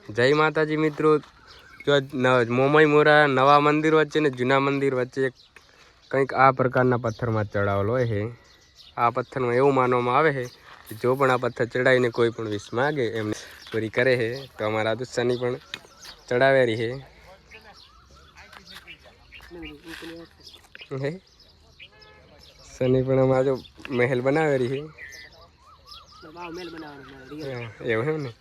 જય માતાજી મિત્રો, જો મોમઈ મોરા નવા મંદિર વચ્ચે ને જૂના મંદિર વચ્ચે કંઈક આ પ્રકારના પથ્થરમાં ચડાવેલો હોય છે. આ પથ્થરમાં એવું માનવામાં આવે છે કે જો પણ આ પથ્થર ચડાવીને કોઈ પણ વિશ માગે એમને પૂરી કરે છે. તો અમારા દુસ્સાની પણ ચડાવેલી છે. સની પણ અમારા જો મહેલ બનાવેલી છે. એવું એમ ને.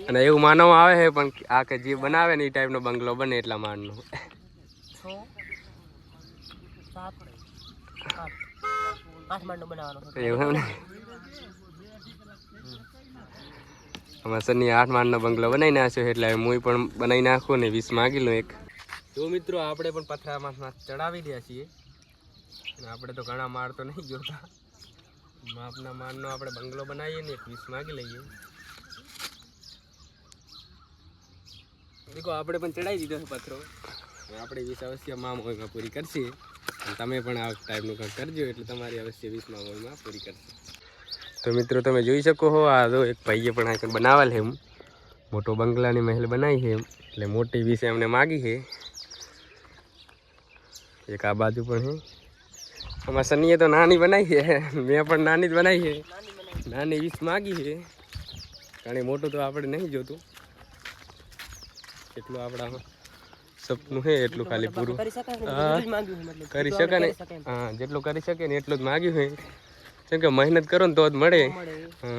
અને એવું માનવામાં આવે છે પણ આ કે જે બનાવે ને એ ટાઈપનો બંગલો બને એટલા માળનો. એવું ને. અમારા સની 8 માળનો બંગલો બનાવી નાખ્યો એટલે હું પણ બનાવી નાખું ને 20 માગી લો એક. જો મિત્રો આપણે પણ પથરામાં ચડાવી દે છીએ. આપણે તો ઘણા માળ તો નહીં જોતા, માપના માળનો આપણે બંગલો બનાવીએ ને 20 માગી લઈએ. દેખો આપણે પણ ચડાવી દીધો છે પથરો. આપણે 20 અવશ્ય મોહીમાં પૂરી કરશે. તમે પણ આ ટાઈપનું કંઈક કરજો એટલે તમારી અવશ્ય 20 મોહીમાં પૂરી કરશે. તો મિત્રો તમે જોઈ શકો છો, આ જો એક ભાઈએ પણ આ બનાવેલ છે. મોટો બંગલાની મહેલ બનાવી છે એટલે મોટી 20 એમને માગી છે. એક આ બાજુ પણ છે. અમારા સનીએ તો નાની બનાવી છે, મેં પણ નાની જ બનાવી છે. નાની 20 માગી છે, કારણ મોટું તો આપણે નહીં જોતું. એટલું આપણા સપનું છે એટલું ખાલી પૂરું કરી શકે ને. હા, જેટલું કરી શકે ને એટલું જ માગ્યું છે. કેમ કે મહેનત કરો ને તો જ મળે. હા,